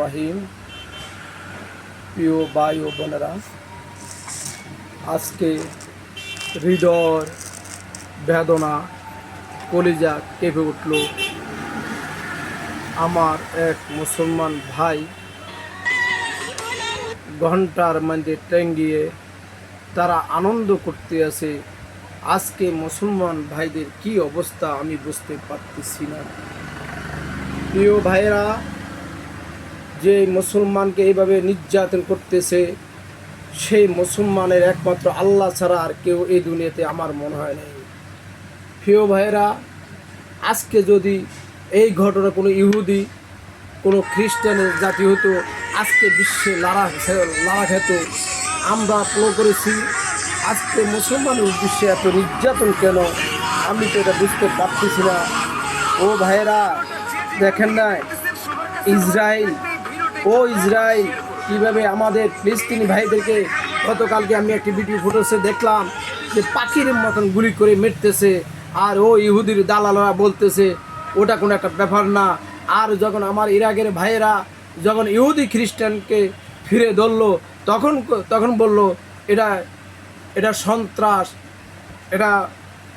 রহিম। প্রিয় ভাই ও বোনেরা, আজকে হৃদয় বেদনা কলিজা কেঁপে উঠল। আমার এক মুসলমান ভাই ঘন্টার মধ্যে ট্যাঙ্গিয়ে তারা আনন্দ করতে আছে। আজকে মুসলমান ভাইদের কি অবস্থা আমি বুঝতে পারতেছি না। প্রিয় ভাইরা, যে মুসলমানকে এইভাবে নির্যাতন করতেছে সেই মুসলমানের একমাত্র আল্লাহ ছাড়া আর কেউ এই দুনিয়াতে আমার মনে হয় নাই। প্রিয় ভাইরা, আজকে যদি এই ঘটনা কোনো ইহুদি কোনো খ্রিস্টানের জাতি হতো, আজকে বিশ্বে লাড়া খেত। আমরা প্লো করেছি, আজকে মুসলমানের উদ্দেশ্যে এত নির্যাতন কেন আমি তো এটা বুঝতে পারতেছি না। ও ভাইরা, দেখেন না ইসরায়েল কীভাবে আমাদের ফিলিস্তিনি ভাইদেরকে, গতকালকে আমি একটি ভিডিও ফুটেজে দেখলাম যে পাখির মতন গুলি করে মেরতেছে, আর ও ইহুদির দালালরা বলতেছে ওটা কোনো একটা ব্যাপার না। আর যখন আমার ইরাকের ভাইয়েরা যখন ইহুদি খ্রিস্টানকে ফিরে ধরলো তখন বলল এটা সন্ত্রাস, এটা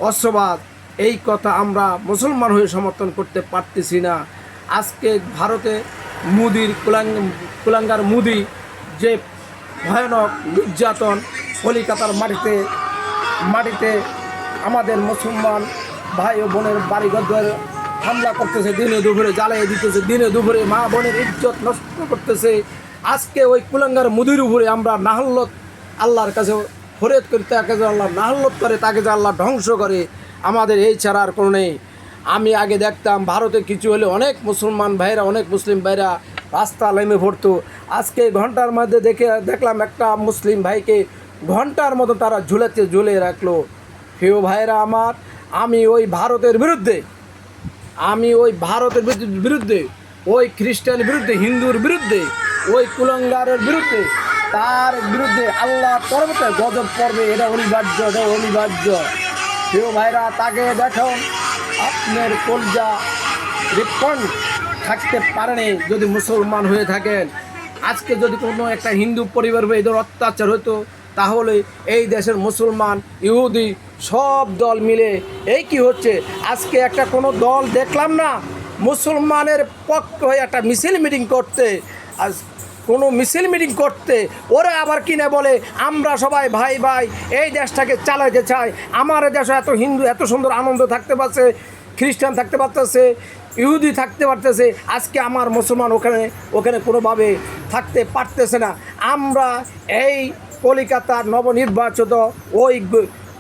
অস্ত্রবাদ। এই কথা আমরা মুসলমান হয়ে সমর্থন করতে পারতেছি না। আজকে ভারতে কুলাঙ্গার মোদি যে ভয়ানক নির্যাতন কলিকাতার মাটিতে আমাদের মুসলমান ভাই ও বোনের বাড়িঘর হামলা করতেছে, দিনে দুপুরে জ্বালিয়ে দিতেছে, দিনে দুপুরে মা বোনের ইজ্জত নষ্ট করতেছে। আজকে ওই কুলাঙ্গার মোদির উপরে আমরা নাহল্লত আল্লাহর কাছে ফরিয়াদ করি, তাকে যে আল্লাহ নাহল্লত করে, তাকে যে আল্লাহ ধ্বংস করে। আমাদের এই ছাড়া আর কোনো নেই। আমি আগে দেখতাম ভারতে কিছু হলে অনেক মুসলমান ভাইরা, অনেক মুসলিম ভাইরা রাস্তা নেমে পড়তো। আজকে ঘন্টার মধ্যে দেখলাম একটা মুসলিম ভাইকে ঘন্টার মতো তারা ঝুলে রাখলো। প্রিয় ভাইরা আমার, আমি ওই ভারতের বিরুদ্ধে ওই খ্রিস্টানের বিরুদ্ধে, হিন্দুর বিরুদ্ধে, ওই কুলাঙ্গারের বিরুদ্ধে, তার বিরুদ্ধে আল্লাহ তরফে গজব পড়বে। এটা অনিবার্য। প্রিয় ভাইরা, তাকে দেখুন, আপনার কলজা রিপন থাকতে পারেনি যদি মুসলমান হয়ে থাকেন। আজকে যদি কোনো একটা হিন্দু পরিবার এদের অত্যাচার হতো, তাহলে এই দেশের মুসলমান ইহুদি সব দল মিলে এই কি হচ্ছে, আজকে একটা কোনো দল দেখলাম না মুসলমানের পক্ষ হয়ে একটা মিছিল মিটিং করতে। ওরা আবার কিনে বলে আমরা সবাই ভাই ভাই, এই দেশটাকে চালাতে চাই। আমার দেশে এত হিন্দু এত সুন্দর আনন্দ থাকতে পারছে, খ্রিস্টান থাকতে পারতেছে, ইহুদি থাকতে পারতেছে। আজকে আমার মুসলমান ওখানে কোনোভাবে থাকতে পারতেছে না। আমরা এই কলিকাতার নবনির্বাচিত ওই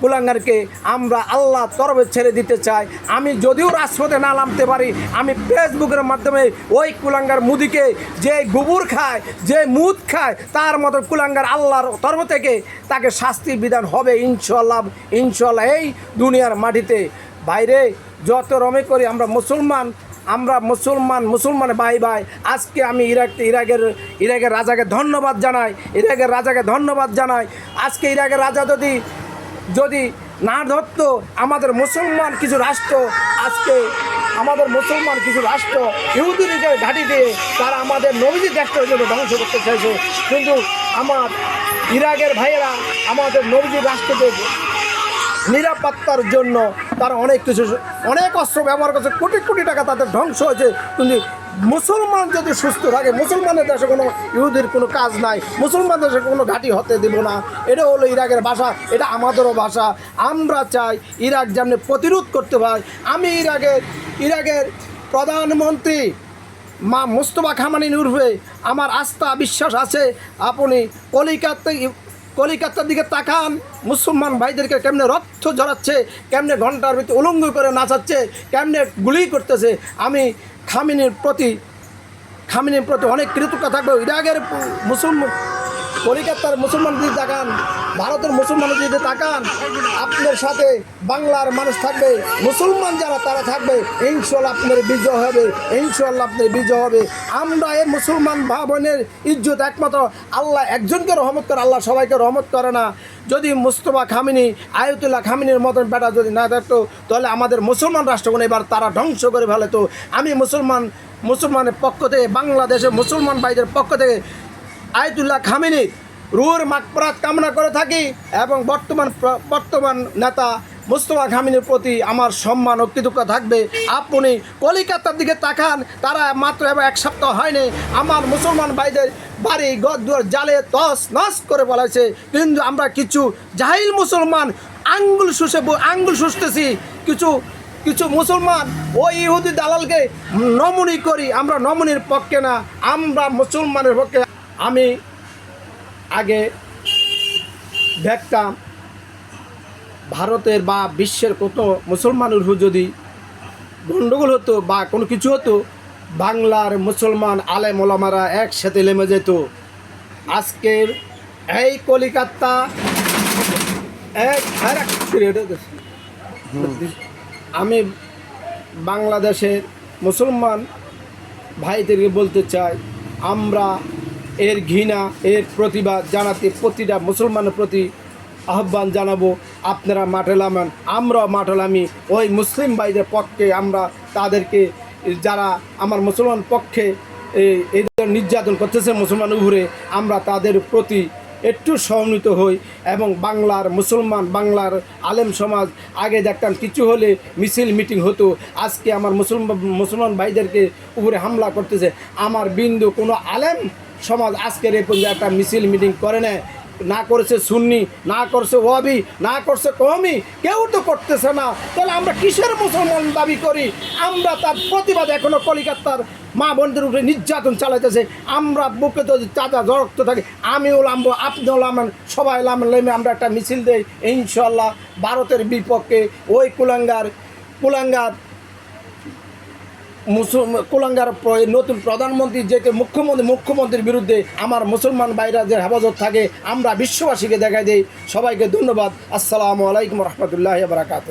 কুলাঙ্গারকে আমরা আল্লাহ তরফে ছেড়ে দিতে চাই। আমি যদিও রাজপথে না নামতে পারি, আমি ফেসবুকের মাধ্যমে ওই কুলাঙ্গার মুদিকে, যে গোবর খায়, যে মুদ খায়, তার মতো কুলাঙ্গার আল্লাহর তরফ থেকে তাকে শাস্তির বিধান হবে ইনশাল্লাহ। এই দুনিয়ার মাটিতে বাইরে যত রমে করি আমরা মুসলমান ভাই ভাই। আজকে আমি ইরাকের রাজাকে ধন্যবাদ জানাই। আজকে ইরাকের রাজা যদি না ধরতো আমাদের মুসলমান কিছু রাষ্ট্র ইহুদির ঘাঁটি দিয়ে তারা আমাদের নবীজি দেশটার জন্য ধ্বংস করতে চাইছে। কিন্তু আমার ইরাকের ভাইয়েরা আমাদের নবীজি রাষ্ট্রকে নিরাপত্তার জন্য তারা অনেক অস্ত্র ব্যবহার করছে, কোটি কোটি টাকা তাদের ধ্বংস হয়েছে। কিন্তু মুসলমান যদি সুস্থ থাকে, মুসলমানের দেশে কোনো ইহুদির কোনো কাজ নাই, মুসলমান দেশে কোনো ঘাঁটি হতে দেব না। এটা হলো ইরাকের ভাষা, এটা আমাদেরও ভাষা। আমরা চাই ইরাক যেমনি প্রতিরোধ করতে পারে। আমি ইরাকের প্রধানমন্ত্রী মুস্তফা খামানি উর্ফে আমার আস্থা বিশ্বাস আছে। আপনি কলিকাতার দিকে তাকান, মুসলমান ভাইদেরকে কেমনে রক্ত ঝরাচ্ছে, কেমনে ঘন্টার ভিতরে উলঙ্গ করে নাচাচ্ছে, কেমনে গুলি করতেছে। আমি খামিনির প্রতি অনেক কৃতজ্ঞতা থাকবে। ইরাকের কলিকাতার মুসলমান যদি তাকান, ভারতের মুসলমান যদি তাকান, আপনার সাথে বাংলার মানুষ থাকবে, মুসলমান যারা তারা থাকবে। ইনশাল্লাহ আপনার বিজয় হবে। আমরা এই মুসলমান ভাই বোনের ইজ্জত একমাত্র আল্লাহ একজনকে রহমত করে, আল্লাহ সবাইকে রহমত করে না। যদি মুস্তফা খামিনি, আয়াতুল্লাহ খামিনির মতন বেটা যদি না থাকতো, তাহলে আমাদের মুসলমান রাষ্ট্রগুলো এবার তারা ধ্বংস করে ফেলে। তো আমি মুসলমান মুসলমানের পক্ষ থেকে, বাংলাদেশের মুসলমান ভাইদের পক্ষ থেকে আয়াতুল্লাহ খামেনির রুহুর মাগফিরাত কামনা করে থাকি এবং বর্তমান নেতা মুস্তফা খামেনির প্রতি আমার সম্মান ও কৃতজ্ঞতা থাকবে। আপনি কলিকাতার দিকে তাকান, তারা মাত্র এক সপ্তাহ হয়নি আমার মুসলমান ভাইদের বাড়ি ঘরদুয়ার জালে তস নস করে বলেছে, কিন্তু আমরা কিছু জাহিল মুসলমান আঙ্গুল শুষতেছি। কিছু মুসলমান ওই ইহুদি দালালকে নমুনি করি, আমরা নমুনির পক্ষে না, আমরা মুসলমানের পক্ষে। আমি আগে দেখতাম ভারতের বা বিশ্বের কত মুসলমানের যদি গণ্ডগোল হতো বা কোনো কিছু হতো, বাংলার মুসলমান আলেম ওলামারা একসাথে নেমে যেত। আজকের এই কলিকাতা আমি বাংলাদেশের মুসলমান ভাইদেরকে বলতে চাই, আমরা এর ঘৃণা, এর প্রতিবাদ জানাতে প্রতিটা মুসলমানের প্রতি আহ্বান জানাবো। আপনারা মাঠে নামান, আমরাও মাঠে নামি। ওই মুসলিম ভাইদের পক্ষে আমরা তাদেরকে, যারা আমার মুসলমান পক্ষে এই নির্যাতন করতেছে মুসলমান উপরে, আমরা তাদের প্রতি একটু সমন্বিত হই এবং বাংলার বাংলার আলেম সমাজ আগে দেখতাম কিছু হলে মিছিল মিটিং হতো, আজকে আমার মুসলমান ভাইদেরকে উপরে হামলা করতেছে। আমার বিন্দু কোনো আলেম সমাজ আজকের এই পর্যন্ত একটা মিছিল মিটিং করে নেয়, না করেছে সুন্নি, না করছে ওয়াবি, না করছে কওমি, কেউ তো করতেছে না। তাহলে আমরা কিসের মুসলমান দাবি করি? আমরা তার প্রতিবাদ এখনও কলিকাতার মা বোনদের উপরে নির্যাতন চালাইতেছে, আমরা বুকে তো চাঁদা রক্ত থাকে, আমিও নামবো, আপনিও নামেন, সবাই নেমে আমরা একটা মিছিল দেই ইনশাল্লাহ ভারতের বিপক্ষে। ওই কুলাঙ্গার নতুন প্রধানমন্ত্রী যে মুখ্যমন্ত্রীর বিরুদ্ধে আমার মুসলমান ভাইরা যে হেফাজত থাকে, আমরা বিশ্ববাসীকে দেখাই দিই। সবাইকে ধন্যবাদ। আসসালামু আলাইকুম রহমতুল্লাহি ওয়া বারাকাতুহু।